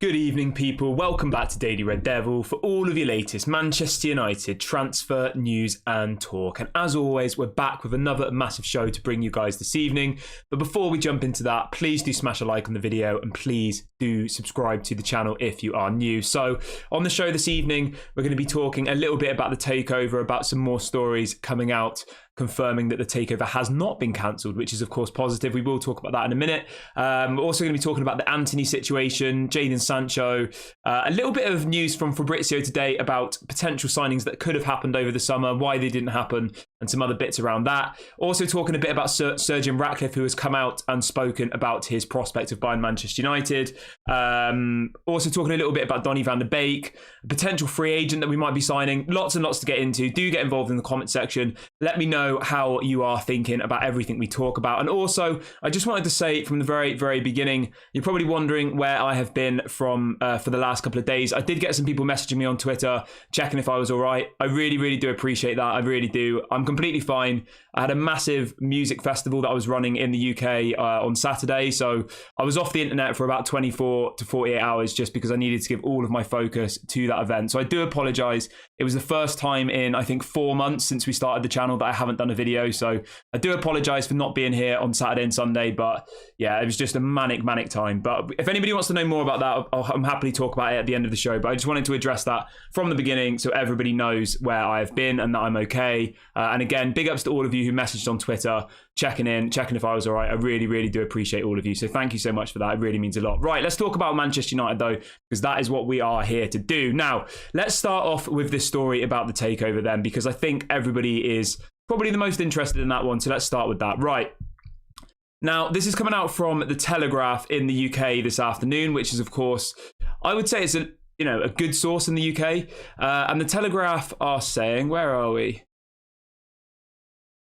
Good evening, people. Welcome back to Daily Red Devil for all of your latest Manchester United transfer news and talk. And as always, we're back with another massive show to bring you guys this evening. But before we jump into that, please do smash a like on the video and please do subscribe to the channel if you are new. So on the show this evening, we're going to be talking a little bit about the takeover, about some more stories coming out confirming that the takeover has not been cancelled, which is of course positive. We will talk about that in a minute. We're also going to be talking about the Antony situation, Jadon Sancho, a little bit of news from Fabrizio today about potential signings that could have happened over the summer, why they didn't happen, and some other bits around that. Also talking a bit about Sir Jim Ratcliffe, who has come out and spoken about his prospect of buying Manchester United. Also talking a little bit about Donny van der Beek, a potential free agent that we might be signing. Lots and lots to get into. Do get involved in the comment section. Let me know how you are thinking about everything we talk about. And also, I just wanted to say from the very, very beginning, you're probably wondering where I have been from for the last couple of days. I did get some people messaging me on Twitter, checking if I was all right. I really, really do appreciate that. I really do. I'm completely fine. I had a massive music festival that I was running in the UK on Saturday. So I was off the internet for about 24 to 48 hours just because I needed to give all of my focus to that event. So I do apologize. It was the first time in, I think, 4 months since we started the channel that I haven't done a video. So I do apologize for not being here on Saturday and Sunday. But yeah, it was just a manic time. But if anybody wants to know more about that, I'm happily talk about it at the end of the show. But I just wanted to address that from the beginning so everybody knows where I have been and that I'm okay. And again, big ups to all of you who messaged on Twitter, checking if I was all right. I really, really do appreciate all of you. So thank you so much for that. It really means a lot. Right, let's talk about Manchester United though, because that is what we are here to do. Now, let's start off with this story about the takeover then, because I think everybody is probably the most interested in that one. So let's start with that. Right. Now, this is coming out from The Telegraph in the UK this afternoon, which is, of course, I would say it's a good source in the UK. And The Telegraph are saying, where are we?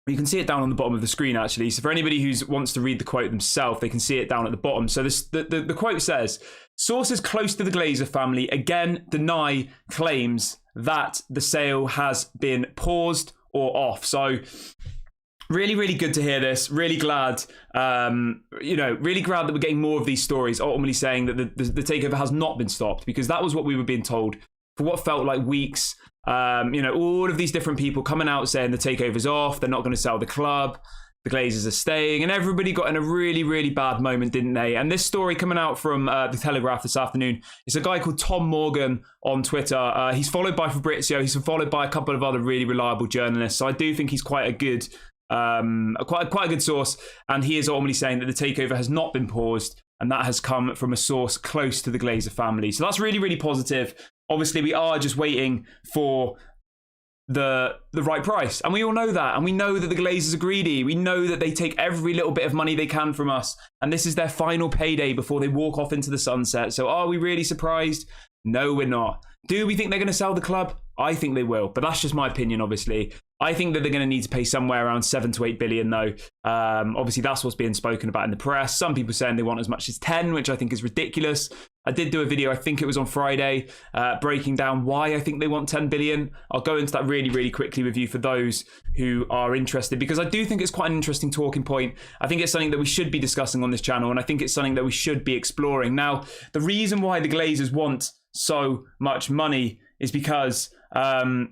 You can see it down on the bottom of the screen, actually. So for anybody who wants to read the quote themselves, they can see it down at the bottom. So the quote says, sources close to the Glazer family again deny claims that the sale has been paused or off. So really, really good to hear this. Really glad, really glad that we're getting more of these stories, ultimately saying that the takeover has not been stopped, because that was what we were being told for what felt like weeks. All of these different people coming out saying the takeover's off, they're not going to sell the club, the Glazers are staying, and everybody got in a really, really bad moment, didn't they? And this story coming out from The Telegraph this afternoon, it's a guy called Tom Morgan on Twitter. He's followed by Fabrizio, he's followed by a couple of other really reliable journalists, so I do think he's quite a good quite a good source, and he is ultimately saying that the takeover has not been paused, and that has come from a source close to the Glazer family. So that's really, really positive. Obviously, we are just waiting for the right price, and we all know that, and we know that the Glazers are greedy. We know that they take every little bit of money they can from us, and this is their final payday before they walk off into the sunset. So are we really surprised? No, we're not. Do we think they're going to sell the club? I think they will, but that's just my opinion, obviously. I think that they're going to need to pay somewhere around 7 to 8 billion, though. Obviously, that's what's being spoken about in the press. Some people saying they want as much as 10, which I think is ridiculous. I did do a video, I think it was on Friday, breaking down why I think they want 10 billion. I'll go into that really, really quickly with you for those who are interested, because I do think it's quite an interesting talking point. I think it's something that we should be discussing on this channel, and I think it's something that we should be exploring. Now, the reason why the Glazers want so much money is because of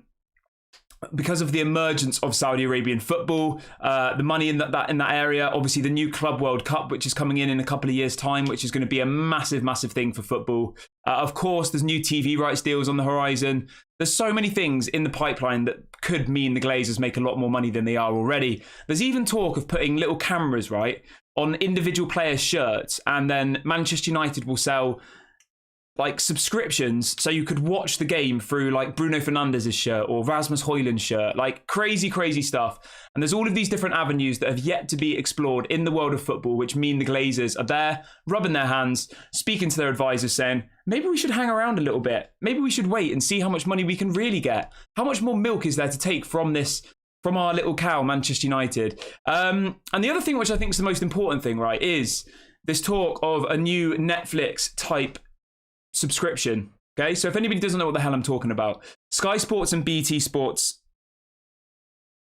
the emergence of Saudi Arabian football, the money in that area, obviously the new Club World Cup, which is coming in a couple of years' time, which is going to be a massive, massive thing for football. Of course, there's new TV rights deals on the horizon. There's so many things in the pipeline that could mean the Glazers make a lot more money than they are already. There's even talk of putting little cameras, right, on individual players' shirts, and then Manchester United will sell like subscriptions so you could watch the game through like Bruno Fernandes's shirt or Rasmus Højlund's shirt, like crazy stuff. And there's all of these different avenues that have yet to be explored in the world of football, which mean the Glazers are there, rubbing their hands, speaking to their advisors, saying, maybe we should hang around a little bit. Maybe we should wait and see how much money we can really get. How much more milk is there to take from our little cow, Manchester United? And the other thing, which I think is the most important thing, right, is this talk of a new Netflix type subscription. Okay, so if anybody doesn't know what the hell I'm talking about, Sky Sports and BT Sports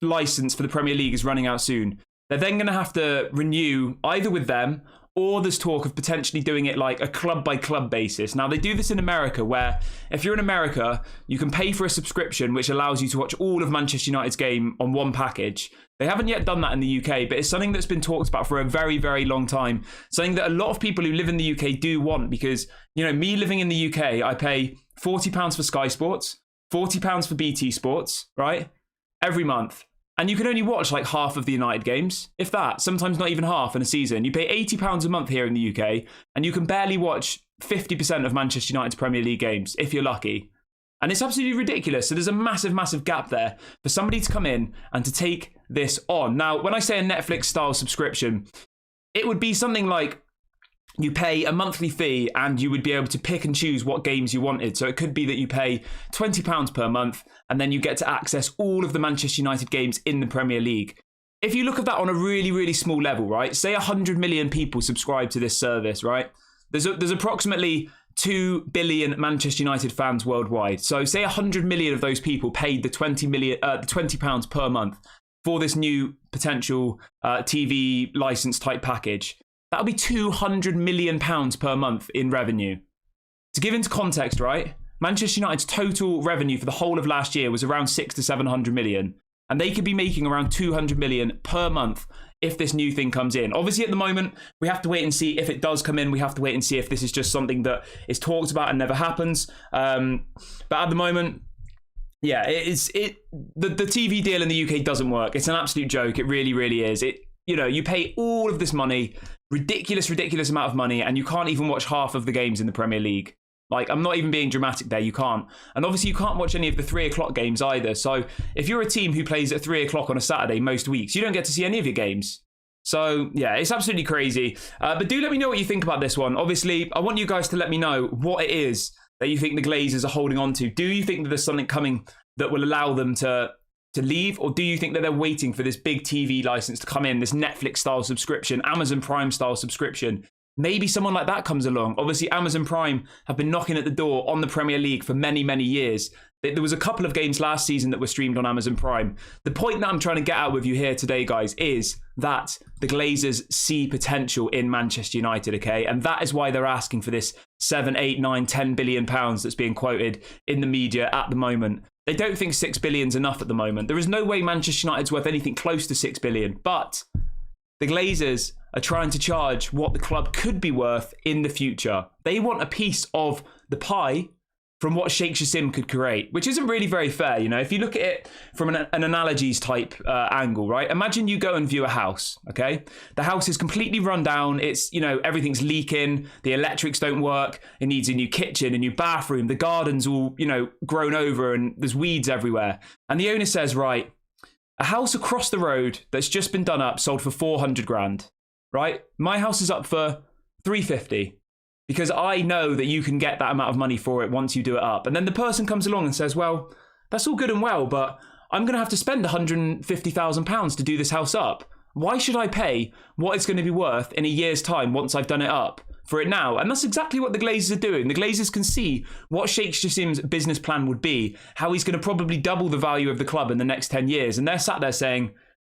license for the Premier League is running out soon. They're then going to have to renew either with them or there's talk of potentially doing it like a club by club basis. Now, they do this in America, where if you're in America, you can pay for a subscription which allows you to watch all of Manchester United's game on one package. They haven't yet done that in the UK, but it's something that's been talked about for a very, very long time. Something that a lot of people who live in the UK do want, because, you know, me living in the UK, I pay £40 for Sky Sports, £40 for BT Sports, right? Every month. And you can only watch like half of the United games, if that, sometimes not even half in a season. You pay £80 a month here in the UK, and you can barely watch 50% of Manchester United's Premier League games, if you're lucky. And it's absolutely ridiculous. So there's a massive, massive gap there for somebody to come in and to take this on. Now, when I say a Netflix-style subscription, it would be something like you pay a monthly fee and you would be able to pick and choose what games you wanted. So it could be that you pay £20 per month and then you get to access all of the Manchester United games in the Premier League. If you look at that on a really, really small level, right? Say 100 million people subscribe to this service, right? There's approximately 2 billion Manchester United fans worldwide. So say 100 million of those people paid the £20 per month for this new potential TV license type package. That'll be £200 million per month in revenue. To give into context, right? Manchester United's total revenue for the whole of last year was around 600 to 700 million. And they could be making around 200 million per month if this new thing comes in. Obviously, at the moment, we have to wait and see if it does come in. We have to wait and see if this is just something that is talked about and never happens. But at the moment, yeah, the TV deal in the UK doesn't work. It's an absolute joke. It really, really is. You pay all of this money, ridiculous amount of money, and you can't even watch half of the games in the Premier League. Like, I'm not even being dramatic there, you can't. And obviously you can't watch any of the 3 o'clock games either. So if you're a team who plays at 3 o'clock on a Saturday most weeks, you don't get to see any of your games. So yeah, it's absolutely crazy. But do let me know what you think about this one. Obviously, I want you guys to let me know what it is that you think the Glazers are holding on to. Do you think that there's something coming that will allow them to leave? Or do you think that they're waiting for this big TV license to come in, this Netflix-style subscription, Amazon Prime-style subscription? Maybe someone like that comes along. Obviously, Amazon Prime have been knocking at the door on the Premier League for many, many years. There was a couple of games last season that were streamed on Amazon Prime. The point that I'm trying to get out with you here today, guys, is that the Glazers see potential in Manchester United, okay? And that is why they're asking for this 7, 8, 9, 10 billion pounds that's being quoted in the media at the moment. They don't think 6 billion's enough at the moment. There is no way Manchester United's worth anything close to 6 billion, but the Glazers are trying to charge what the club could be worth in the future. They want a piece of the pie from what Sheikh Jassim could create, which isn't really very fair. You know, if you look at it from an analogies type angle, right? Imagine you go and view a house, okay? The house is completely run down. It's, everything's leaking. The electrics don't work. It needs a new kitchen, a new bathroom. The garden's all, grown over and there's weeds everywhere. And the owner says, right, a house across the road that's just been done up sold for 400 grand, right? My house is up for 350 because I know that you can get that amount of money for it once you do it up. And then the person comes along and says, well, that's all good and well, but I'm going to have to spend £150,000 to do this house up. Why should I pay what it's going to be worth in a year's time once I've done it up for it now? And that's exactly what the Glazers are doing. The Glazers can see what Sheikh Jassim's business plan would be, how he's going to probably double the value of the club in the next 10 years. And they're sat there saying,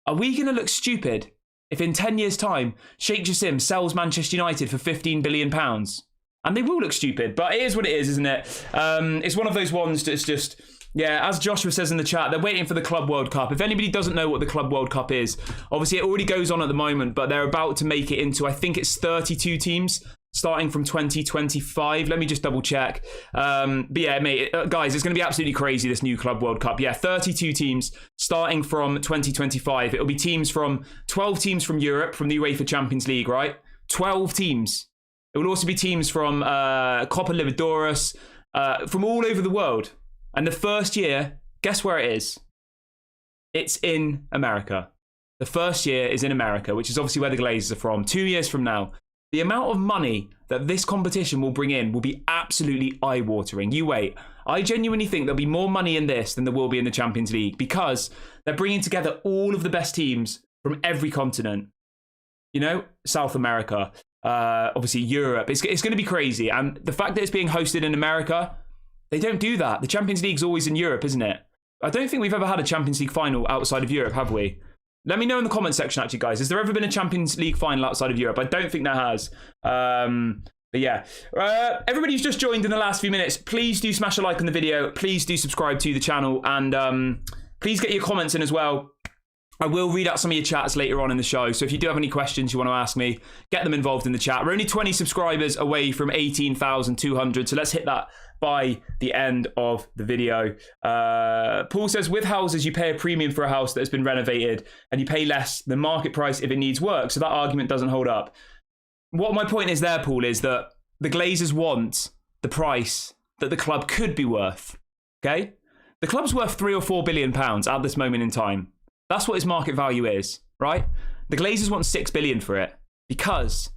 are we going to look stupid if in 10 years' time, Sheikh Jassim sells Manchester United for £15 billion? And they will look stupid, but it is what it is, isn't it? It's one of those ones that's just... Yeah, as Joshua says in the chat, they're waiting for the Club World Cup. If anybody doesn't know what the Club World Cup is, obviously it already goes on at the moment, but they're about to make it into, I think it's 32 teams starting from 2025. Let me just double check. But yeah, mate, guys, it's going to be absolutely crazy, this new Club World Cup. Yeah, 32 teams starting from 2025. It'll be 12 teams from Europe, from the UEFA Champions League, right? 12 teams. It will also be teams from Copa Libertadores, from all over the world. And the first year, guess where it is? It's in America. The first year is in America, which is obviously where the Glazers are from. 2 years from now, the amount of money that this competition will bring in will be absolutely eye-watering. You wait. I genuinely think there'll be more money in this than there will be in the Champions League because they're bringing together all of the best teams from every continent. South America, obviously Europe. It's going to be crazy. And the fact that it's being hosted in America... They don't do that. The Champions League's always in Europe, isn't it? I don't think we've ever had a Champions League final outside of Europe, have we? Let me know in the comment section, actually, guys. Has there ever been a Champions League final outside of Europe? I don't think there has. But yeah, everybody who's just joined in the last few minutes, please do smash a like on the video. Please do subscribe to the channel, and please get your comments in as well. I will read out some of your chats later on in the show. So if you do have any questions you want to ask me, get them involved in the chat. We're only 20 subscribers away from 18,200. So let's hit that by the end of the video. Paul says, with houses, you pay a premium for a house that has been renovated and you pay less than market price if it needs work. So that argument doesn't hold up. What my point is there, Paul, is that the Glazers want the price that the club could be worth. Okay? The club's worth £3 or £4 billion at this moment in time. That's what its market value is, right? The Glazers want $6 billion for it because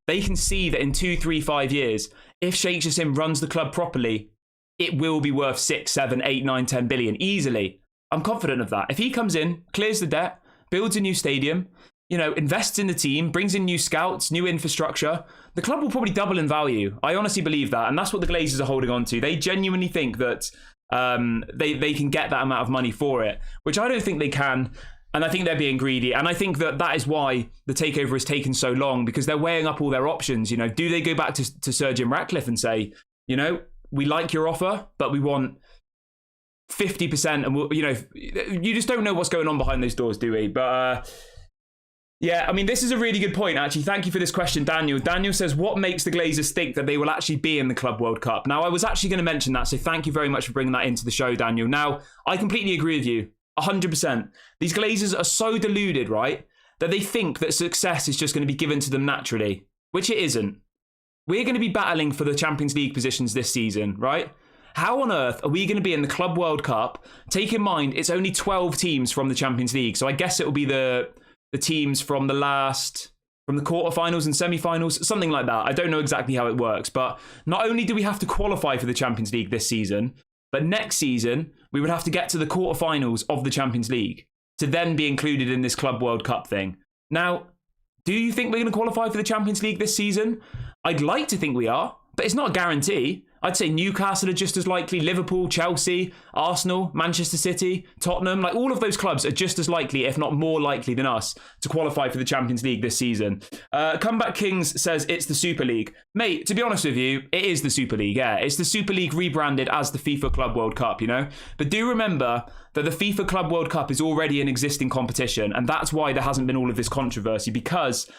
they can see that in 2, 3, 5 years, if Sheikh Jassim runs the club properly, it will be worth 6, 7, 8, 9, 10 billion easily. I'm confident of that. If he comes in, clears the debt, builds a new stadium, invests in the team, brings in new scouts, new infrastructure, the club will probably double in value. I honestly believe that. And that's what the Glazers are holding on to. They genuinely think that they can get that amount of money for it, which I don't think they can. And I think they're being greedy. And I think that is why the takeover has taken so long, because they're weighing up all their options. Do they go back to Sir Jim Ratcliffe and say, we like your offer, but we want 50%. And you just don't know what's going on behind those doors, do we? But yeah, I mean, this is a really good point, actually. Thank you for this question, Daniel. Daniel says, what makes the Glazers think that they will actually be in the Club World Cup? Now, I was actually going to mention that, so thank you very much for bringing that into the show, Daniel. Now, I completely agree with you, 100%. These Glazers are so deluded, right, that they think that success is just going to be given to them naturally, which it isn't. We're going to be battling for the Champions League positions this season, right? How on earth are we going to be in the Club World Cup? Take in mind, it's only 12 teams from the Champions League, so I guess it will be the teams from the quarterfinals and semi-finals, something like that. I don't know exactly how it works, but not only do we have to qualify for the Champions League this season, but next season we would have to get to the quarterfinals of the Champions League to then be included in this Club World Cup thing. Now, do you think we're going to qualify for the Champions League this season? I'd like to think we are, but it's not a guarantee. I'd say Newcastle are just as likely, Liverpool, Chelsea, Arsenal, Manchester City, Tottenham, like all of those clubs are just as likely, if not more likely than us, to qualify for the Champions League this season. Comeback Kings says it's the Super League. Mate, to be honest with you, it is the Super League, yeah. It's the Super League rebranded as the FIFA Club World Cup, But do remember that the FIFA Club World Cup is already an existing competition, and that's why there hasn't been all of this controversy, because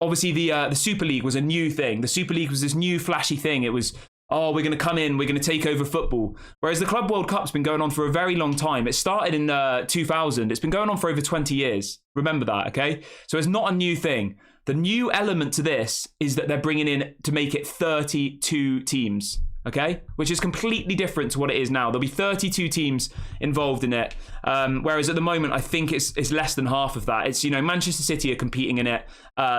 obviously the Super League was a new thing. The Super League was this new flashy thing. It was, oh, we're going to come in, we're going to take over football. Whereas the Club World Cup's been going on for a very long time. It started in 2000. It's been going on for over 20 years. Remember that, okay? So it's not a new thing. The new element to this is that they're bringing in to make it 32 teams, okay? Which is completely different to what it is now. There'll be 32 teams involved in it. Whereas at the moment, I think it's less than half of that. It's, Manchester City are competing in it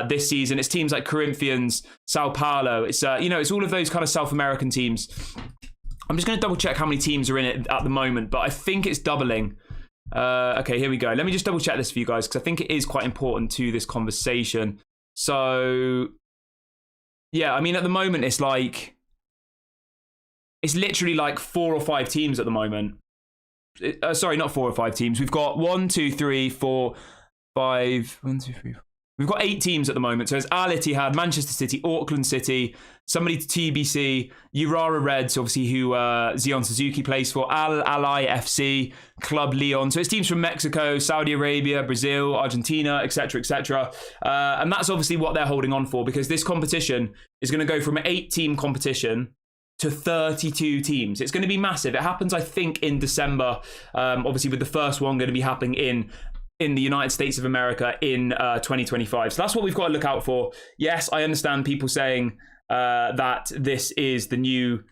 this season. It's teams like Corinthians, Sao Paulo. It's, it's all of those kind of South American teams. I'm just going to double check how many teams are in it at the moment, but I think it's doubling. Okay, here we go. Let me just double check this for you guys, because I think it is quite important to this conversation. So, yeah, I mean, at the moment, it's literally like 4 or 5 teams at the moment. Sorry, not 4 or 5 teams. We've got 1, 2, 3, 4, 5. 1, 2, 3, 4. We've got 8 teams at the moment. So it's Al Ittihad, Manchester City, Auckland City, somebody to TBC, Urara Reds, obviously, who Zion Suzuki plays for, Al Alai FC, Club Leon. So it's teams from Mexico, Saudi Arabia, Brazil, Argentina, etc., etc. And that's obviously what they're holding on for, because this competition is going to go from an 8-team competition to 32 teams. It's going to be massive. It happens, I think, in December, obviously with the first one going to be happening in the United States of America in 2025. So that's what we've got to look out for. Yes, I understand people saying that this is the new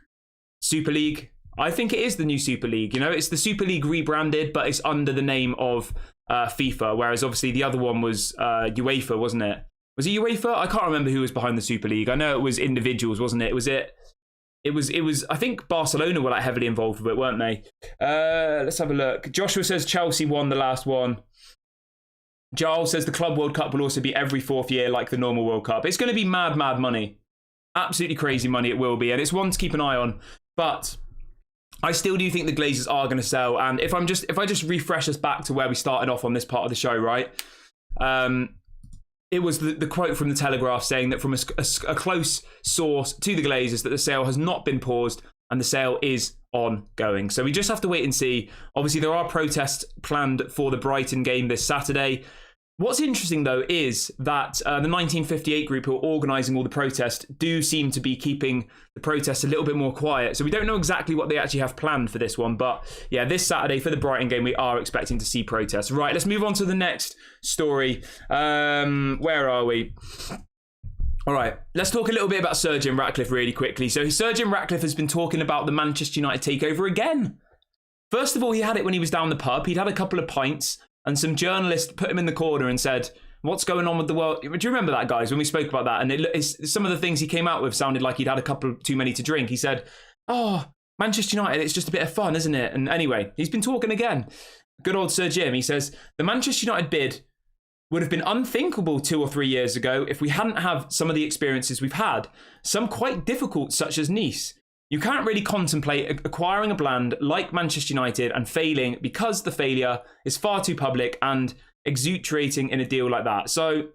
Super League. I think it is the new Super League. It's the Super League rebranded, but it's under the name of FIFA, whereas obviously the other one was UEFA, wasn't it? Was it UEFA? I can't remember who was behind the Super League. I know it was individuals, wasn't it? It was, I think Barcelona were heavily involved with it, weren't they? Let's have a look. Joshua says Chelsea won the last one. Giles says the Club World Cup will also be every 4th year like the normal World Cup. It's going to be mad money. Absolutely crazy money it will be. And it's one to keep an eye on. But I still do think the Glazers are going to sell. And if I just refresh us back to where we started off on this part of the show, right? It was the quote from the Telegraph saying that from a close source to the Glazers that the sale has not been paused and the sale is ongoing. So we just have to wait and see. Obviously, there are protests planned for the Brighton game this Saturday. What's interesting, though, is that the 1958 group who are organising all the protests do seem to be keeping the protests a little bit more quiet. So we don't know exactly what they actually have planned for this one. But yeah, this Saturday for the Brighton game, we are expecting to see protests. Right, let's move on to the next story. Where are we? All right, let's talk a little bit about Sir Jim Ratcliffe really quickly. So Sir Jim Ratcliffe has been talking about the Manchester United takeover again. First of all, he had it when he was down the pub. He'd had a couple of pints. And some journalist put him in the corner and said, what's going on with the world? Do you remember that, guys, when we spoke about that? And some of the things he came out with sounded like he'd had a couple too many to drink. He said, oh, Manchester United, it's just a bit of fun, isn't it? And anyway, he's been talking again. Good old Sir Jim. He says, the Manchester United bid would have been unthinkable 2 or 3 years ago if we hadn't had some of the experiences we've had. Some quite difficult, such as Nice. You can't really contemplate acquiring a brand like Manchester United and failing because the failure is far too public and exaggerating in a deal like that. So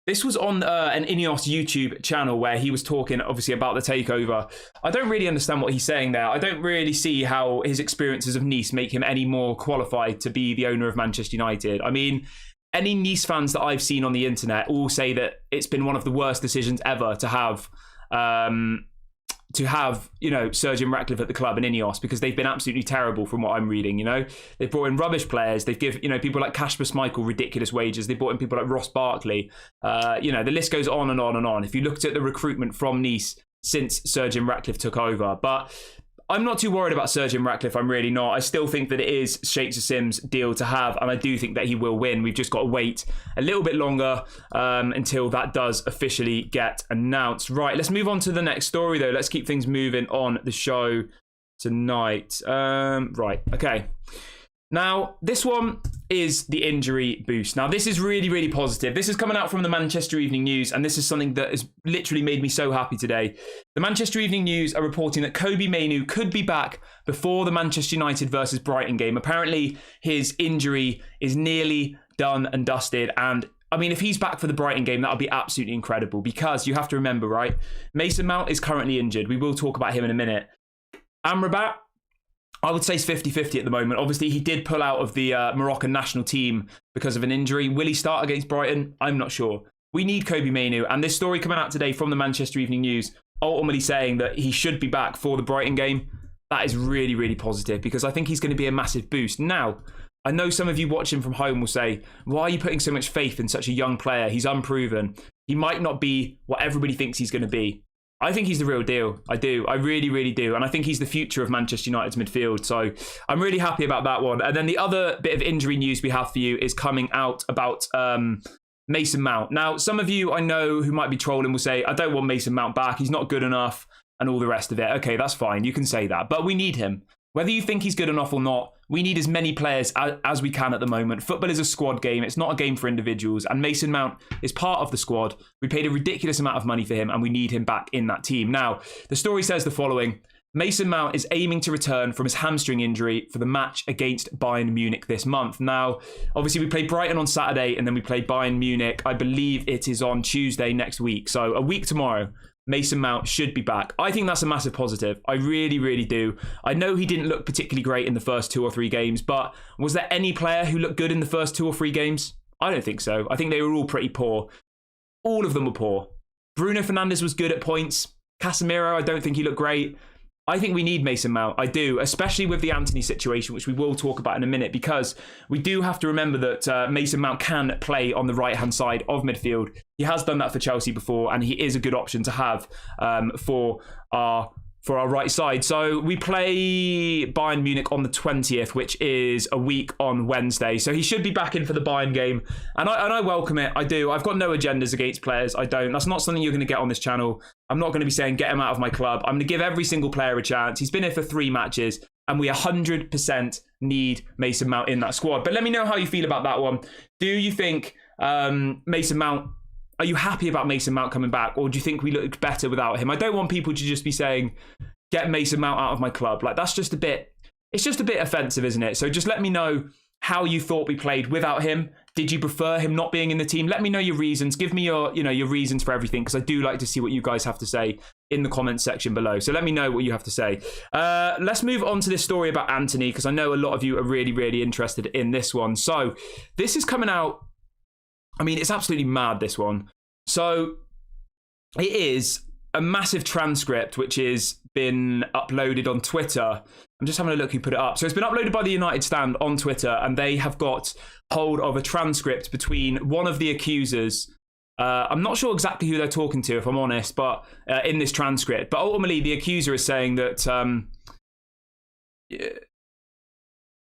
this was on an INEOS YouTube channel where he was talking obviously about the takeover. I don't really understand what he's saying there. I don't really see how his experiences of Nice make him any more qualified to be the owner of Manchester United. I mean, any Nice fans that I've seen on the internet all say that it's been one of the worst decisions ever to have Sir Jim Ratcliffe at the club and INEOS, because they've been absolutely terrible from what I'm reading. They've brought in rubbish players. They've given, people like Kasper Schmeichel ridiculous wages. They brought in people like Ross Barkley. The list goes on and on and on. If you looked at the recruitment from Nice since Sir Jim Ratcliffe took over, but I'm not too worried about Sir Jim Ratcliffe. I'm really not. I still think that it is Sheikh Jassim's deal to have, and I do think that he will win. We've just got to wait a little bit longer until that does officially get announced. Right, let's move on to the next story, though. Let's keep things moving on the show tonight. Right, okay. Now, this one is the injury boost. Now, this is really, really positive. This is coming out from the Manchester Evening News, and this is something that has literally made me so happy today. The Manchester Evening News are reporting that Kobbie Mainoo could be back before the Manchester United versus Brighton game. Apparently, his injury is nearly done and dusted, and I mean, if he's back for the Brighton game, that would be absolutely incredible, because you have to remember, right? Mason Mount is currently injured. We will talk about him in a minute. Amrabat, I would say it's 50-50 at the moment. Obviously, he did pull out of the Moroccan national team because of an injury. Will he start against Brighton? I'm not sure. We need Kobbie Mainoo. And this story coming out today from the Manchester Evening News, ultimately saying that he should be back for the Brighton game. That is really, really positive, because I think he's going to be a massive boost. Now, I know some of you watching from home will say, why are you putting so much faith in such a young player? He's unproven. He might not be what everybody thinks he's going to be. I think he's the real deal. I do. I really, really do. And I think he's the future of Manchester United's midfield. So I'm really happy about that one. And then the other bit of injury news we have for you is coming out about Mason Mount. Now, some of you I know who might be trolling will say, I don't want Mason Mount back. He's not good enough and all the rest of it. Okay, that's fine. You can say that. But we need him. Whether you think he's good enough or not, we need as many players as we can at the moment. Football is a squad game. It's not a game for individuals. And Mason Mount is part of the squad. We paid a ridiculous amount of money for him, and we need him back in that team. Now, the story says the following. Mason Mount is aiming to return from his hamstring injury for the match against Bayern Munich this month. Now, obviously, we play Brighton on Saturday, and then we play Bayern Munich. I believe it is on Tuesday next week. So a week tomorrow. Mason Mount should be back. I think that's a massive positive. I really, really do. I know he didn't look particularly great in the first 2 or 3 games, but was there any player who looked good in the first 2 or 3 games? I don't think so. I think they were all pretty poor. All of them were poor. Bruno Fernandes was good at points. Casemiro, I don't think he looked great. I think we need Mason Mount. I do, especially with the Antony situation, which we will talk about in a minute, because we do have to remember that Mason Mount can play on the right-hand side of midfield. He has done that for Chelsea before, and he is a good option to have for our right side. So we play Bayern Munich on the 20th, which is a week on Wednesday. So he should be back in for the Bayern game. And I welcome it. I do. I've got no agendas against players. I don't. That's not something you're going to get on this channel. I'm not going to be saying, get him out of my club. I'm going to give every single player a chance. He's been here for 3 matches, and we 100% need Mason Mount in that squad. But let me know how you feel about that one. Do you think Mason Mount... Are you happy about Mason Mount coming back, or do you think we look better without him? I don't want people to just be saying, get Mason Mount out of my club. Like, that's just a bit, it's just a bit offensive, isn't it? So just let me know how you thought we played without him. Did you prefer him not being in the team? Let me know your reasons. Give me your, your reasons for everything, because I do like to see what you guys have to say in the comments section below. So let me know what you have to say. Let's move on to this story about Antony, because I know a lot of you are really, really interested in this one. So this is coming out. I mean, it's absolutely mad, this one. So it is a massive transcript which has been uploaded on Twitter. I'm just having a look who put it up. So it's been uploaded by the United Stand on Twitter, and they have got hold of a transcript between one of the accusers. I'm not sure exactly who they're talking to, if I'm honest, but in this transcript. But ultimately, the accuser is saying that so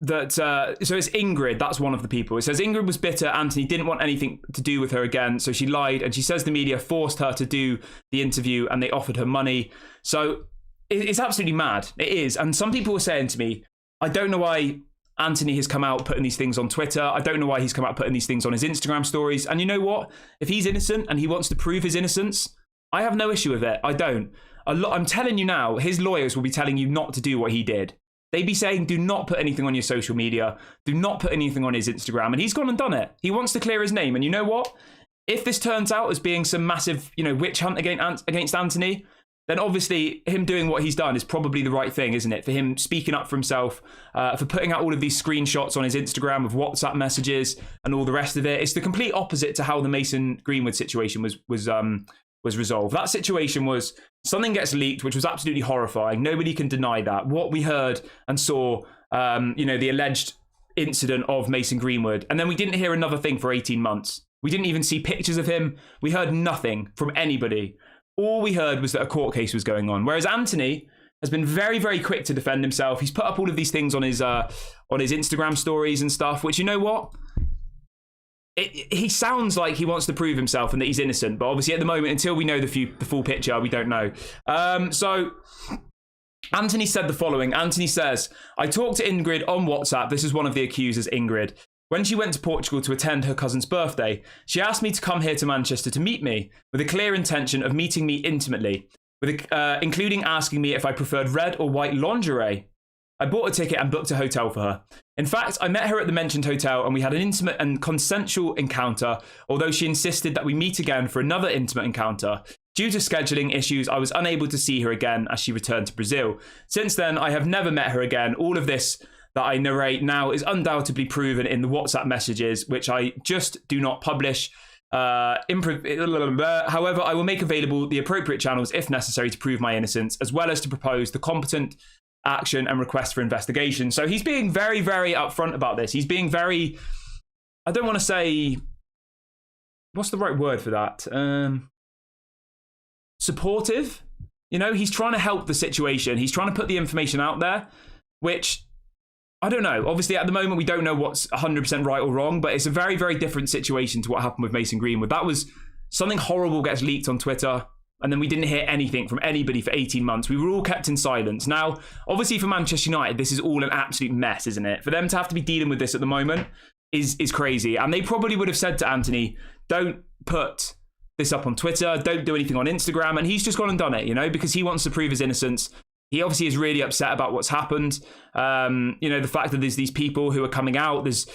it's Ingrid. That's one of the people. It says Ingrid was bitter. Antony didn't want anything to do with her again, so she lied, and she says the media forced her to do the interview, and they offered her money. So it's absolutely mad. It is. And some people were saying to me, I don't know why Antony has come out putting these things on Twitter. I don't know why he's come out putting these things on his Instagram stories. And you know what? If he's innocent and he wants to prove his innocence, I have no issue with it. I don't. I'm telling you now, his lawyers will be telling you not to do what he did. They'd be saying, do not put anything on your social media. Do not put anything on his Instagram. And he's gone and done it. He wants to clear his name. And you know what? If this turns out as being some massive, witch hunt against Antony, then obviously him doing what he's done is probably the right thing, isn't it? For him speaking up for himself, for putting out all of these screenshots on his Instagram of WhatsApp messages and all the rest of it. It's the complete opposite to how the Mason Greenwood situation was resolved. That situation was something gets leaked, which was absolutely horrifying. Nobody can deny that. What we heard and saw, the alleged incident of Mason Greenwood, and then we didn't hear another thing for 18 months. We didn't even see pictures of him. We heard nothing from anybody. All we heard was that a court case was going on. Whereas Antony has been very, very quick to defend himself. He's put up all of these things on his Instagram stories and stuff, which, you know what? He sounds like he wants to prove himself and that he's innocent. But obviously at the moment, until we know the full picture, we don't know. So Antony said the following. Antony says, I talked to Ingrid on WhatsApp. This is one of the accusers, Ingrid. When she went to Portugal to attend her cousin's birthday, she asked me to come here to Manchester to meet me, with a clear intention of meeting me intimately, including asking me if I preferred red or white lingerie. I bought a ticket and booked a hotel for her. In fact, I met her at the mentioned hotel and we had an intimate and consensual encounter, although she insisted that we meet again for another intimate encounter. Due to scheduling issues, I was unable to see her again as she returned to Brazil. Since then, I have never met her again. All of this that I narrate now is undoubtedly proven in the WhatsApp messages, which I just do not publish. However, I will make available the appropriate channels if necessary to prove my innocence, as well as to propose the competent action and request for investigation. So he's being very, very upfront about this. He's being very, I don't want to say, what's the right word for that? Supportive. He's trying to help the situation. He's trying to put the information out there, which, I don't know. Obviously, at the moment, we don't know what's 100% right or wrong, but it's a very, very different situation to what happened with Mason Greenwood. That was something horrible gets leaked on Twitter, and then we didn't hear anything from anybody for 18 months. We were all kept in silence. Now, obviously, for Manchester United, this is all an absolute mess, isn't it? For them to have to be dealing with this at the moment is crazy. And they probably would have said to Antony, don't put this up on Twitter, don't do anything on Instagram. And he's just gone and done it, because he wants to prove his innocence. He obviously is really upset about what's happened. The fact that there's these people who are coming out. There's,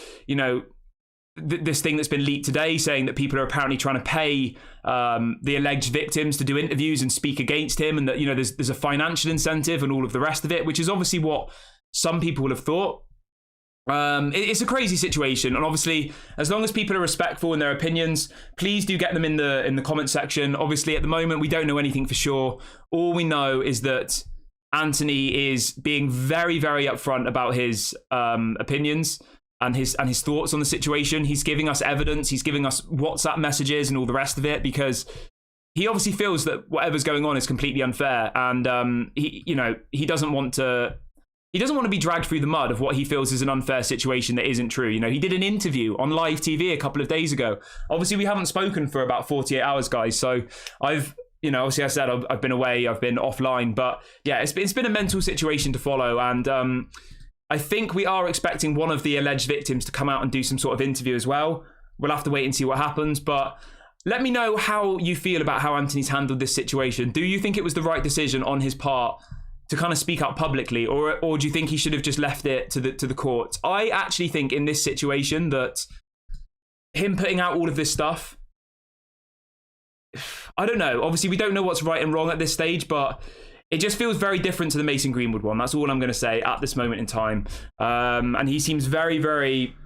this thing that's been leaked today saying that people are apparently trying to pay the alleged victims to do interviews and speak against him. And that, there's a financial incentive and all of the rest of it, which is obviously what some people will have thought. It's a crazy situation. And obviously, as long as people are respectful in their opinions, please do get them in the comment section. Obviously, at the moment, we don't know anything for sure. All we know is that Antony is being very, very upfront about his opinions and his thoughts on the situation. He's giving us evidence. He's giving us WhatsApp messages and all the rest of it, because he obviously feels that whatever's going on is completely unfair, and he doesn't want to. He doesn't want to be dragged through the mud of what he feels is an unfair situation that isn't true. He did an interview on live TV a couple of days ago. Obviously, we haven't spoken for about 48 hours, guys. So obviously I said I've been away, I've been offline, but yeah, it's been a mental situation to follow. And I think we are expecting one of the alleged victims to come out and do some sort of interview as well. We'll have to wait and see what happens. But let me know how you feel about how Antony's handled this situation. Do you think it was the right decision on his part to kind of speak out publicly, or do you think he should have just left it to the courts? I actually think in this situation that him putting out all of this stuff, I don't know. Obviously, we don't know what's right and wrong at this stage, but it just feels very different to the Mason Greenwood one. That's all I'm going to say at this moment in time. And he seems very, very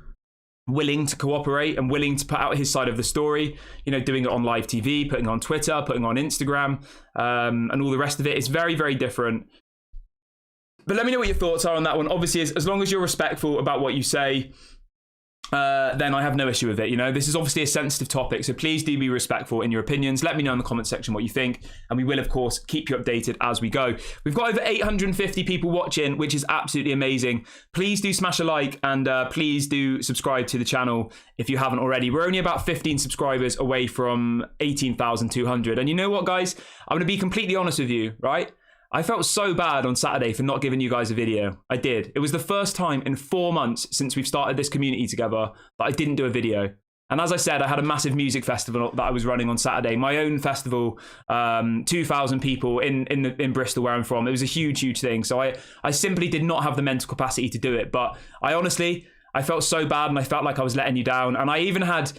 willing to cooperate and willing to put out his side of the story, doing it on live TV, putting it on Twitter, putting it on Instagram, and all the rest of it. It's very, very different. But let me know what your thoughts are on that one. Obviously, as long as you're respectful about what you say, then I have no issue with it. This is obviously a sensitive topic, so please do be respectful in your opinions. Let me know in the comment section what you think, and we will, of course, keep you updated as we go. We've got over 850 people watching, which is absolutely amazing. Please do smash a like, and please do subscribe to the channel if you haven't already. We're only about 15 subscribers away from 18,200. And you know what, guys? I'm going to be completely honest with you, right? I felt so bad on Saturday for not giving you guys a video. I did. It was the first time in 4 months since we've started this community together that I didn't do a video. And as I said, I had a massive music festival that I was running on Saturday. My own festival, 2,000 people in Bristol, where I'm from. It was a huge, huge thing. So I simply did not have the mental capacity to do it. But I felt so bad, and I felt like I was letting you down. And I even had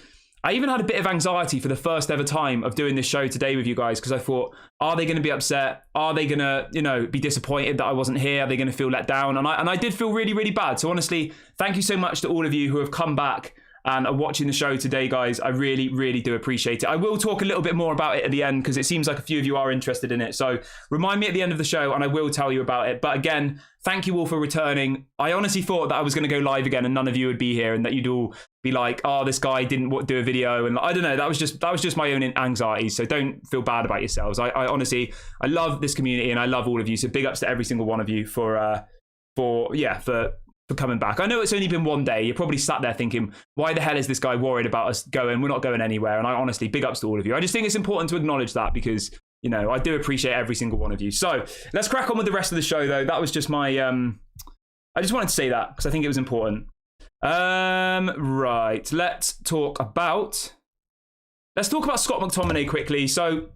a bit of anxiety for the first ever time of doing this show today with you guys, because I thought, are they going to be upset? Are they going to, be disappointed that I wasn't here? Are they going to feel let down? And I did feel really, really bad. So honestly, thank you so much to all of you who have come back and are watching the show today, guys. I really, really do appreciate it. I will talk a little bit more about it at the end, because it seems like a few of you are interested in it. So remind me at the end of the show and I will tell you about it. But again, thank you all for returning. I honestly thought that I was going to go live again and none of you would be here, and that you'd all be like, oh, this guy didn't do a video. And I don't know, that was just my own anxiety. So don't feel bad about yourselves. I honestly, I love this community and I love all of you. So big ups to every single one of you for coming back. I know it's only been one day. You're probably sat there thinking, why the hell is this guy worried about us going? We're not going anywhere. And I honestly, big ups to all of you. I just think it's important to acknowledge that, because I do appreciate every single one of you. So let's crack on with the rest of the show, though. That was just my I just wanted to say that because I think it was important. Right, let's talk about Scott McTominay quickly. So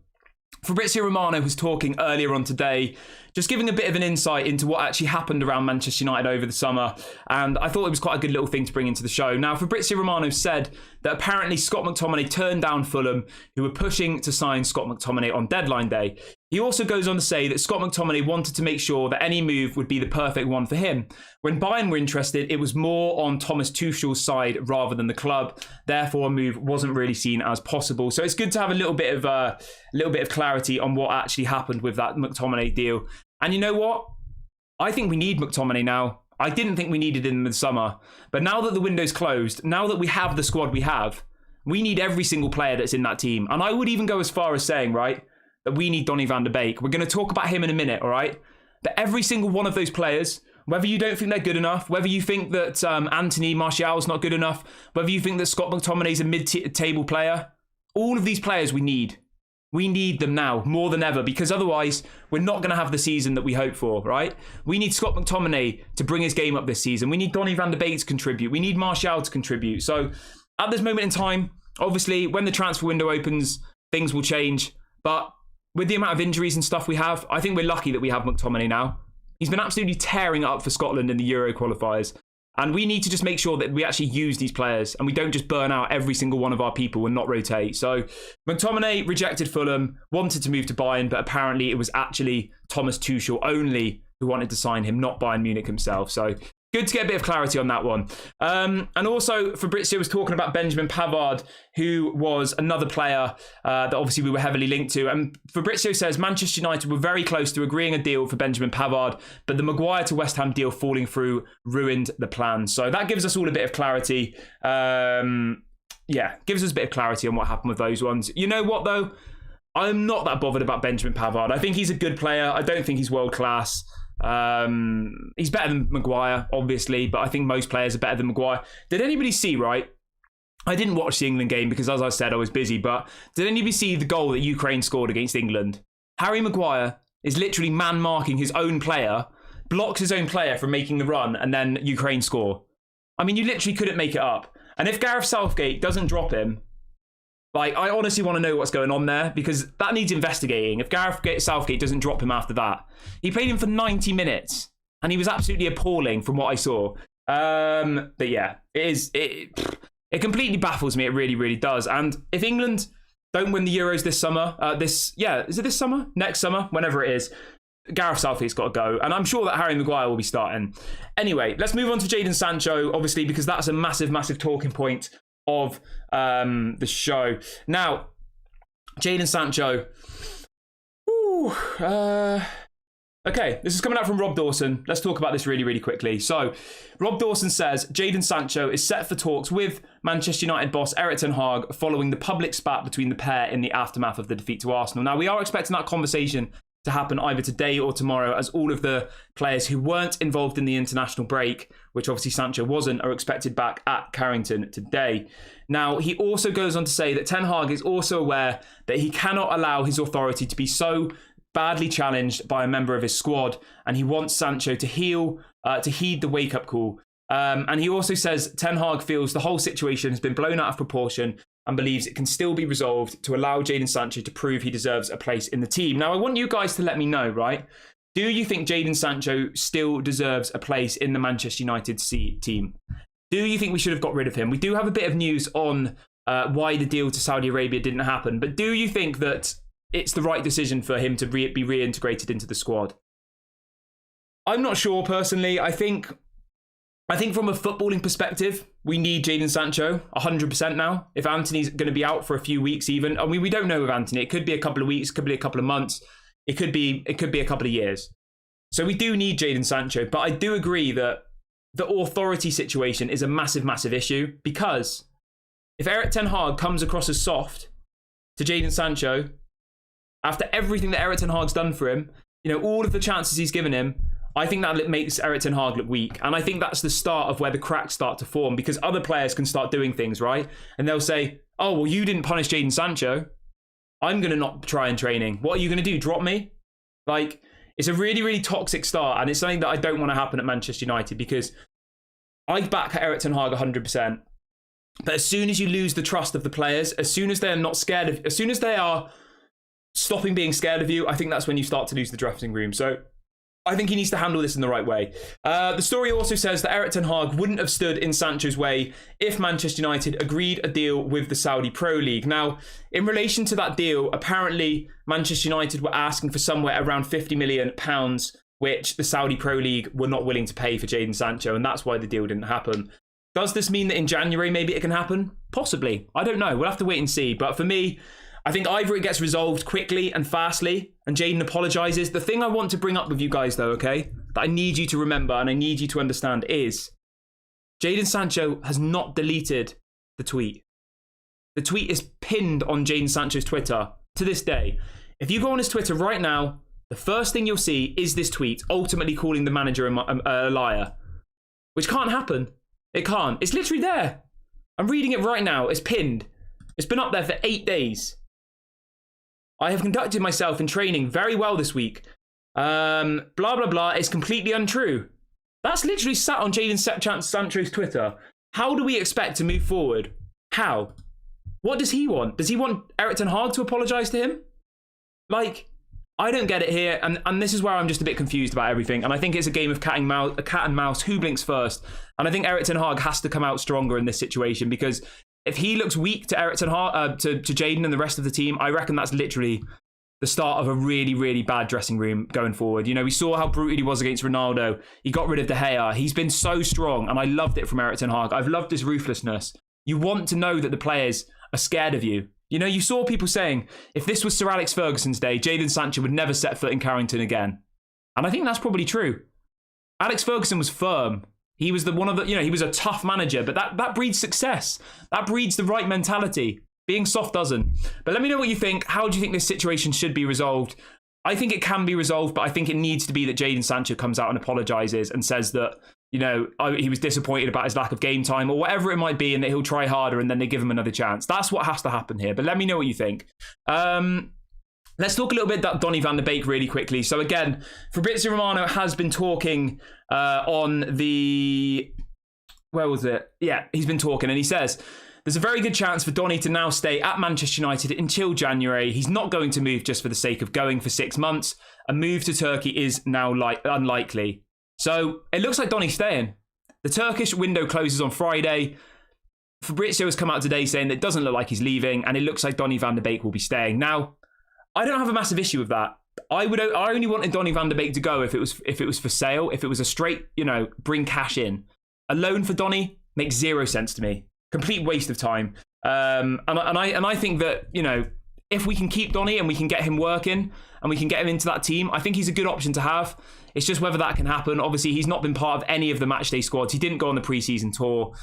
Fabrizio Romano was talking earlier on today, just giving a bit of an insight into what actually happened around Manchester United over the summer. And I thought it was quite a good little thing to bring into the show. Now, Fabrizio Romano said that apparently Scott McTominay turned down Fulham, who were pushing to sign Scott McTominay on deadline day. He also goes on to say that Scott McTominay wanted to make sure that any move would be the perfect one for him. When Bayern were interested, it was more on Thomas Tuchel's side rather than the club. Therefore, a move wasn't really seen as possible. So it's good to have a little bit of clarity on what actually happened with that McTominay deal. And you know what? I think we need McTominay now. I didn't think we needed him in the summer. But now that the window's closed, now that we have the squad we have, we need every single player that's in that team. And I would even go as far as saying, right, that we need Donny van de Beek. We're going to talk about him in a minute, all right? But every single one of those players, whether you don't think they're good enough, whether you think that Antony, Martial's not good enough, whether you think that Scott McTominay's a mid-table player, all of these players we need. We need them now more than ever, because otherwise we're not going to have the season that we hope for, right? We need Scott McTominay to bring his game up this season. We need Donny van de Beek to contribute. We need Martial to contribute. So at this moment in time, obviously, when the transfer window opens, things will change. But with the amount of injuries and stuff we have, I think we're lucky that we have McTominay now. He's been absolutely tearing it up for Scotland in the Euro qualifiers. And we need to just make sure that we actually use these players and we don't just burn out every single one of our people and not rotate. So McTominay rejected Fulham, wanted to move to Bayern, but apparently it was actually Thomas Tuchel only who wanted to sign him, not Bayern Munich himself. So good to get a bit of clarity on that one. And also Fabrizio was talking about Benjamin Pavard, who was another player that obviously we were heavily linked to. And Fabrizio says Manchester United were very close to agreeing a deal for Benjamin Pavard, but the Maguire to West Ham deal falling through ruined the plan. So that gives us all a bit of clarity. Gives us a bit of clarity on what happened with those ones. You know what, though? I'm not that bothered about Benjamin Pavard. I think he's a good player. I don't think he's world class. He's better than Maguire, obviously, but I think most players are better than Maguire. Did anybody see, right? I didn't watch the England game because, as I said, I was busy, but did anybody see the goal that Ukraine scored against England? Harry Maguire is literally man-marking his own player, blocks his own player from making the run, and then Ukraine score. I mean, you literally couldn't make it up. And if Gareth Southgate doesn't drop him, Like, I honestly want to know what's going on there, because that needs investigating. If Gareth Southgate doesn't drop him after that. He played him for 90 minutes, and he was absolutely appalling from what I saw. But yeah, it completely baffles me. It really, really does. And if England don't win the Euros this summer, is it this summer? Next summer? Whenever it is. Gareth Southgate's got to go. And I'm sure that Harry Maguire will be starting. Anyway, let's move on to Jadon Sancho, obviously, because that's a massive, massive talking point of the show. Now, Jadon Sancho. Okay, this is coming out from Rob Dawson. Let's talk about this really, really quickly. So, Rob Dawson says Jadon Sancho is set for talks with Manchester United boss Erik ten Hag following the public spat between the pair in the aftermath of the defeat to Arsenal. Now, we are expecting that conversation to happen either today or tomorrow, as all of the players who weren't involved in the international break, which obviously Sancho wasn't, are expected back at Carrington today. Now, he also goes on to say that Ten Hag is also aware that he cannot allow his authority to be so badly challenged by a member of his squad, and he wants Sancho to heed the wake-up call. And he also says Ten Hag feels the whole situation has been blown out of proportion and believes it can still be resolved to allow Jadon Sancho to prove he deserves a place in the team. Now, I want you guys to let me know, right? Do you think Jadon Sancho still deserves a place in the Manchester United team? Do you think we should have got rid of him? We do have a bit of news on why the deal to Saudi Arabia didn't happen, but do you think that it's the right decision for him to be reintegrated into the squad? I'm not sure, personally. I think from a footballing perspective, we need Jadon Sancho 100% now. If Antony's going to be out for a few weeks even, I mean, we don't know with Antony. It could be a couple of weeks, could be a couple of months. It could be a couple of years. So we do need Jadon Sancho, but I do agree that the authority situation is a massive, massive issue, because if Erik ten Hag comes across as soft to Jadon Sancho, after everything that Erik ten Hag's done for him, you know, all of the chances he's given him, I think that makes Erik ten Hag look weak. And I think that's the start of where the cracks start to form, because other players can start doing things, right? And they'll say, oh, well, you didn't punish Jadon Sancho. I'm going to not try in training. What are you going to do? Drop me? Like, it's a really, really toxic start. And it's something that I don't want to happen at Manchester United, because I back Erik ten Hag 100%. But as soon as you lose the trust of the players, as soon as they're not scared of, as soon as they are stopping being scared of you, I think that's when you start to lose the dressing room. So I think he needs to handle this in the right way. The story also says that Erik ten Hag wouldn't have stood in Sancho's way if Manchester United agreed a deal with the Saudi Pro League. Now, in relation to that deal, apparently Manchester United were asking for somewhere around £50 million, which the Saudi Pro League were not willing to pay for Jadon Sancho, and that's why the deal didn't happen. Does this mean that in January maybe it can happen? Possibly. I don't know. We'll have to wait and see. But for me, I think either it gets resolved quickly and fastly and Jadon apologises. The thing I want to bring up with you guys, though, okay, that I need you to remember and I need you to understand is Jadon Sancho has not deleted the tweet. The tweet is pinned on Jadon Sancho's Twitter to this day. If you go on his Twitter right now, the first thing you'll see is this tweet, ultimately calling the manager a liar, which can't happen. It can't. It's literally there. I'm reading it right now. It's pinned. It's been up there for 8 days. I have conducted myself in training very well this week. Blah, blah, blah. It's completely untrue. That's literally sat on Jadon Sancho's Twitter. How do we expect to move forward? How? What does he want? Does he want Erik ten Hag to apologise to him? Like, I don't get it here. And this is where I'm just a bit confused about everything. And I think it's a game of cat and mouse. Who blinks first? And I think Erik ten Hag has to come out stronger in this situation, because if he looks weak to Erik ten Hag, to Jadon and the rest of the team, I reckon that's literally the start of a really, really bad dressing room going forward. You know, we saw how brutal he was against Ronaldo. He got rid of De Gea. He's been so strong, and I loved it from Erik ten Hag. I've loved his ruthlessness. You want to know that the players are scared of you. You know, you saw people saying, if this was Sir Alex Ferguson's day, Jadon Sancho would never set foot in Carrington again. And I think that's probably true. Alex Ferguson was firm. He was he was a tough manager, but that breeds success. That breeds the right mentality. Being soft doesn't. But let me know what you think. How do you think this situation should be resolved? I think it can be resolved, but I think it needs to be that Jadon Sancho comes out and apologises and says that, you know, he was disappointed about his lack of game time or whatever it might be, and that he'll try harder and then they give him another chance. That's what has to happen here. But let me know what you think. Let's talk a little bit about Donny van de Beek really quickly. So again, Fabrizio Romano has been talking on the... Where was it? Yeah, he's been talking, and he says... there's a very good chance for Donny to now stay at Manchester United until January. He's not going to move just for the sake of going for 6 months. A move to Turkey is now unlikely. So it looks like Donny's staying. The Turkish window closes on Friday. Fabrizio has come out today saying that it doesn't look like he's leaving, and it looks like Donny van de Beek will be staying. Now, I don't have a massive issue with that. I only wanted Donny van de Beek to go if it was for sale, if it was a straight, bring cash in. A loan for Donny makes zero sense to me. Complete waste of time. And I think that, if we can keep Donny and we can get him working and we can get him into that team, I think he's a good option to have. It's just whether that can happen. Obviously, he's not been part of any of the matchday squads. He didn't go on the preseason tour.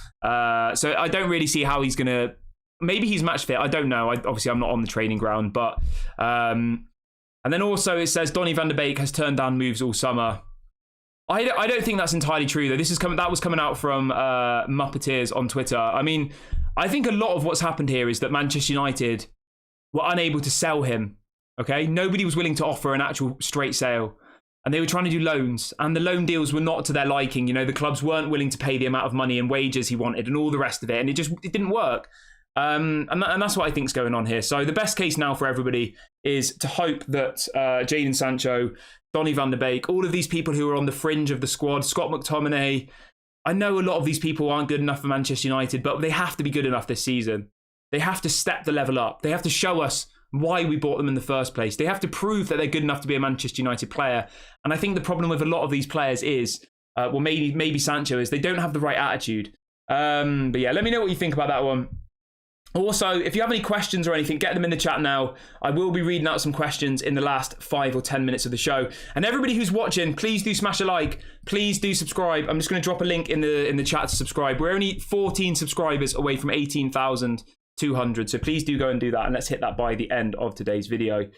So I don't really see how he's going to... Maybe he's match fit. I don't know. Obviously, I'm not on the training ground. But and then also it says Donny van de Beek has turned down moves all summer. I don't think that's entirely true, though. That was coming out from Muppeteers on Twitter. I mean, I think a lot of what's happened here is that Manchester United were unable to sell him. Okay, nobody was willing to offer an actual straight sale, and they were trying to do loans, and the loan deals were not to their liking. The clubs weren't willing to pay the amount of money and wages he wanted, and all the rest of it, and it didn't work. And that's what I think is going on here. So the best case now for everybody is to hope that Jadon Sancho, Donny van de Beek, all of these people who are on the fringe of the squad, Scott McTominay, I know a lot of these people aren't good enough for Manchester United, but they have to be good enough this season. They have to step the level up. They have to show us why we bought them in the first place. They have to prove that they're good enough to be a Manchester United player. And I think the problem with a lot of these players is, maybe Sancho, is they don't have the right attitude. But yeah, let me know what you think about that one. Also, if you have any questions or anything, get them in the chat now. I will be reading out some questions in the last 5 or 10 minutes of the show. And everybody who's watching, please do smash a like. Please do subscribe. I'm just going to drop a link in the chat to subscribe. We're only 14 subscribers away from 18,200. So please do go and do that. And let's hit that by the end of today's video.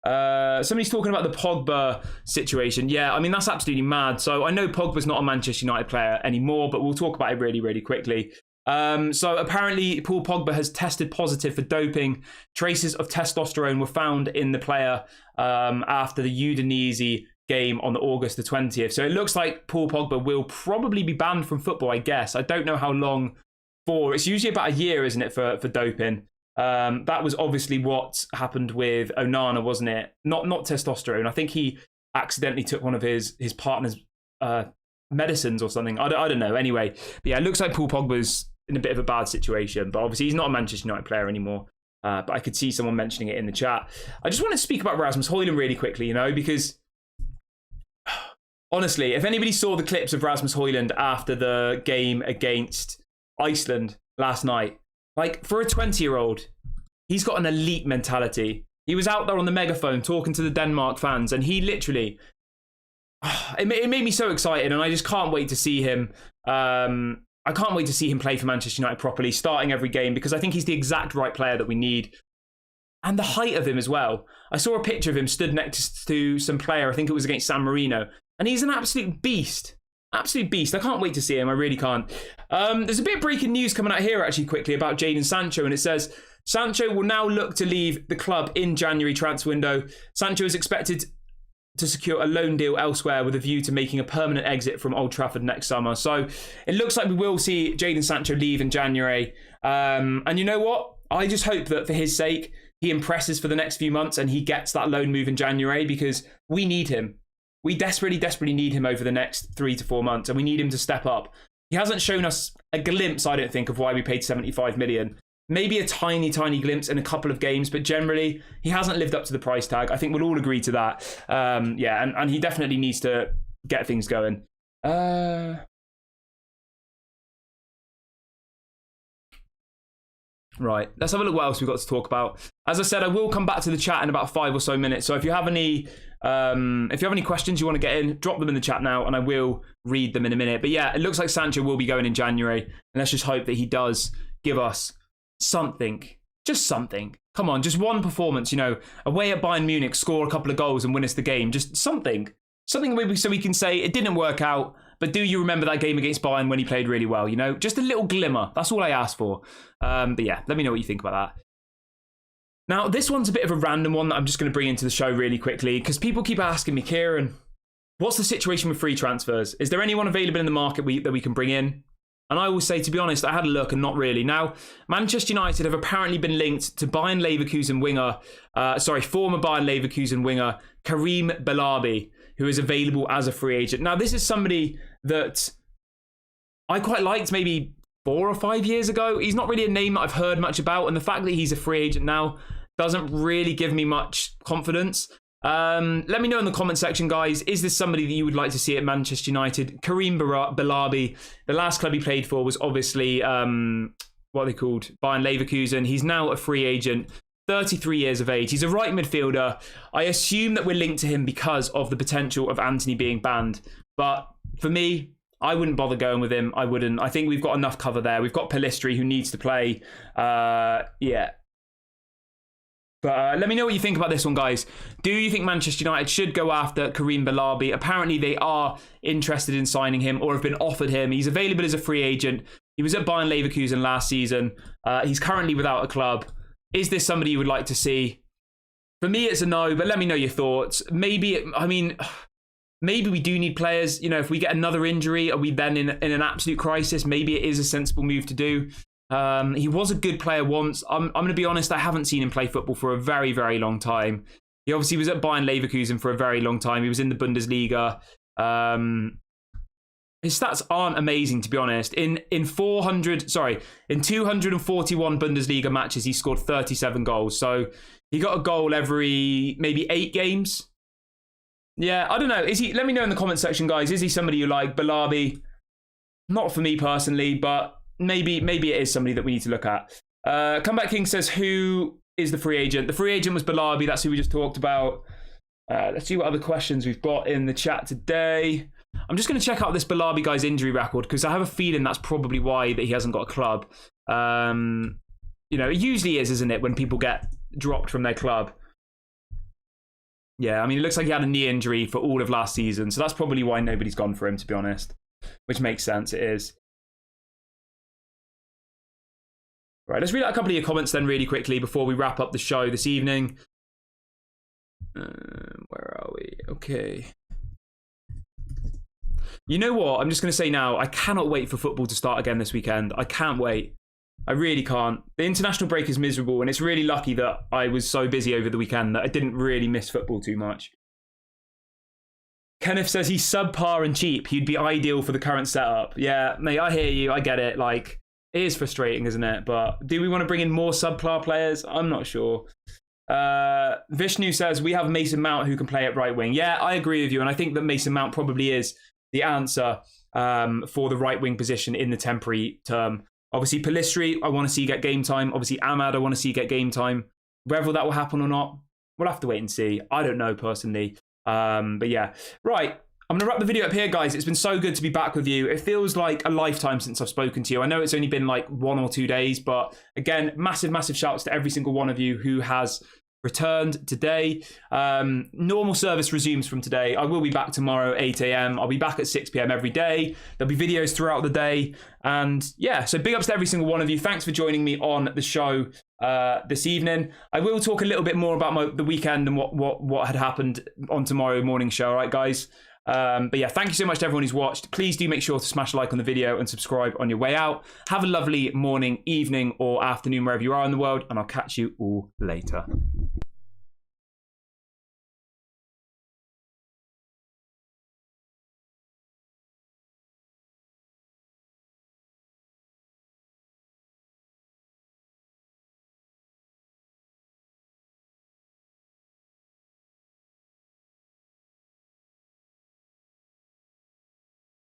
Somebody's talking about the Pogba situation. Yeah, I mean, that's absolutely mad. So I know Pogba's not a Manchester United player anymore, but we'll talk about it really, really quickly. So apparently Paul Pogba has tested positive for doping. Traces of testosterone were found in the player after the Udinese game on August the 20th. So it looks like Paul Pogba will probably be banned from football, I guess. I don't know how long for. It's usually about a year, isn't it, for doping? That was obviously what happened with Onana, wasn't it? Not testosterone. I think he accidentally took one of his partner's medicines or something. I don't know. Anyway, but yeah, it looks like Paul Pogba's in a bit of a bad situation, but obviously he's not a Manchester United player anymore. But I could see someone mentioning it in the chat. I just want to speak about Rasmus Højlund really quickly, because honestly, if anybody saw the clips of Rasmus Højlund after the game against Iceland last night, like, for a 20-year-old, he's got an elite mentality. He was out there on the megaphone talking to the Denmark fans, and he literally, it made me so excited, and I just can't wait to see him. I can't wait to see him play for Manchester United properly, starting every game, because I think he's the exact right player that we need. And the height of him as well. I saw a picture of him stood next to some player, I think it was against San Marino, and he's an absolute beast. Absolute beast. I can't wait to see him. I really can't. There's a bit of breaking news coming out here, actually, quickly, about Jadon Sancho, and it says Sancho will now look to leave the club in January transfer window. Sancho is expected to secure a loan deal elsewhere with a view to making a permanent exit from Old Trafford next summer. So it looks like we will see Jadon Sancho leave in January. And you know what? I just hope that for his sake, he impresses for the next few months and he gets that loan move in January, because we need him. We desperately, desperately need him over the next 3 to 4 months, and we need him to step up. He hasn't shown us a glimpse, I don't think, of why we paid 75 million. Maybe a tiny, tiny glimpse in a couple of games, but generally, he hasn't lived up to the price tag. I think we'll all agree to that. And he definitely needs to get things going. Right, let's have a look what else we've got to talk about. As I said, I will come back to the chat in about 5 or so minutes. So if you have any questions you want to get in, drop them in the chat now, and I will read them in a minute. But yeah, it looks like Sancho will be going in January, and let's just hope that he does give us something. Just something. Come on, just one performance, away at Bayern Munich, score a couple of goals and win us the game. Just something. Something maybe so we can say it didn't work out, but do you remember that game against Bayern when he played really well? Just a little glimmer. That's all I asked for. But yeah, let me know what you think about that. Now, this one's a bit of a random one that I'm just going to bring into the show really quickly, because people keep asking me, Kieran, what's the situation with free transfers? Is there anyone available in the market that we can bring in? And I will say, to be honest, I had a look and not really. Now, Manchester United have apparently been linked to Bayern Leverkusen winger, former Bayern Leverkusen winger, Karim Bellarabi, who is available as a free agent. Now, this is somebody that I quite liked maybe 4 or 5 years ago. He's not really a name that I've heard much about, and the fact that he's a free agent now doesn't really give me much confidence. Let me know in the comment section, guys. Is this somebody that you would like to see at Manchester United? Karim Bellarabi, the last club he played for was obviously, what are they called? Bayern Leverkusen. He's now a free agent, 33 years of age. He's a right midfielder. I assume that we're linked to him because of the potential of Antony being banned. But for me, I wouldn't bother going with him. I wouldn't. I think we've got enough cover there. We've got Pellistri, who needs to play. Yeah. But let me know what you think about this one, guys. Do you think Manchester United should go after Karim Bellarabi? Apparently, they are interested in signing him or have been offered him. He's available as a free agent. He was at Bayern Leverkusen last season. He's currently without a club. Is this somebody you would like to see? For me, it's a no, but let me know your thoughts. Maybe we do need players. You know, if we get another injury, are we then in an absolute crisis? Maybe it is a sensible move to do. He was a good player once. I'm going to be honest, I haven't seen him play football for a very, very long time. He obviously was at Bayern Leverkusen for a very long time. He was in the Bundesliga. His stats aren't amazing, to be honest. In 241 Bundesliga matches, he scored 37 goals. So he got a goal every maybe 8 games. Yeah, I don't know. Is he? Let me know in the comment section, guys. Is he somebody you like? Bellarabi? Not for me personally, but maybe it is somebody that we need to look at. Comeback King says, who is the free agent? The free agent was Bellarabi. That's who we just talked about. Let's see what other questions we've got in the chat today. I'm just going to check out this Bellarabi guy's injury record because I have a feeling that's probably why that he hasn't got a club. You know, it usually is, isn't it, when people get dropped from their club? Yeah, I mean, it looks like he had a knee injury for all of last season, so that's probably why nobody's gone for him, to be honest. Which makes sense, it is. Right, let's read out a couple of your comments then really quickly before we wrap up the show this evening. Where are we? Okay. You know what? I'm just going to say now, I cannot wait for football to start again this weekend. I can't wait. I really can't. The international break is miserable, and it's really lucky that I was so busy over the weekend that I didn't really miss football too much. Kenneth says he's subpar and cheap. He'd be ideal for the current setup. Yeah, mate, I hear you. I get it. Like, it is frustrating, isn't it? But do we want to bring in more subpar players? I'm not sure. Vishnu says we have Mason Mount who can play at right wing. Yeah, I agree with you. And I think that Mason Mount probably is the answer for the right wing position in the temporary term. Obviously, Pellistri, I want to see get game time. Obviously, Ahmad, I want to see get game time. Whether that will happen or not, we'll have to wait and see. I don't know personally. But yeah. Right. I'm going to wrap the video up here, guys. It's been so good to be back with you. It feels like a lifetime since I've spoken to you. I know it's only been like 1 or 2 days, but again, massive, massive shouts to every single one of you who has returned today. Normal service resumes from today. I will be back tomorrow, 8 a.m. I'll be back at 6 p.m. every day. There'll be videos throughout the day. And yeah, so big ups to every single one of you. Thanks for joining me on the show this evening. I will talk a little bit more about the weekend and what had happened on tomorrow morning show. All right, guys. But yeah, thank you so much to everyone who's watched. Please do make sure to smash a like on the video and subscribe on your way out. Have a lovely morning, evening, or afternoon wherever you are in the world, and I'll catch you all later.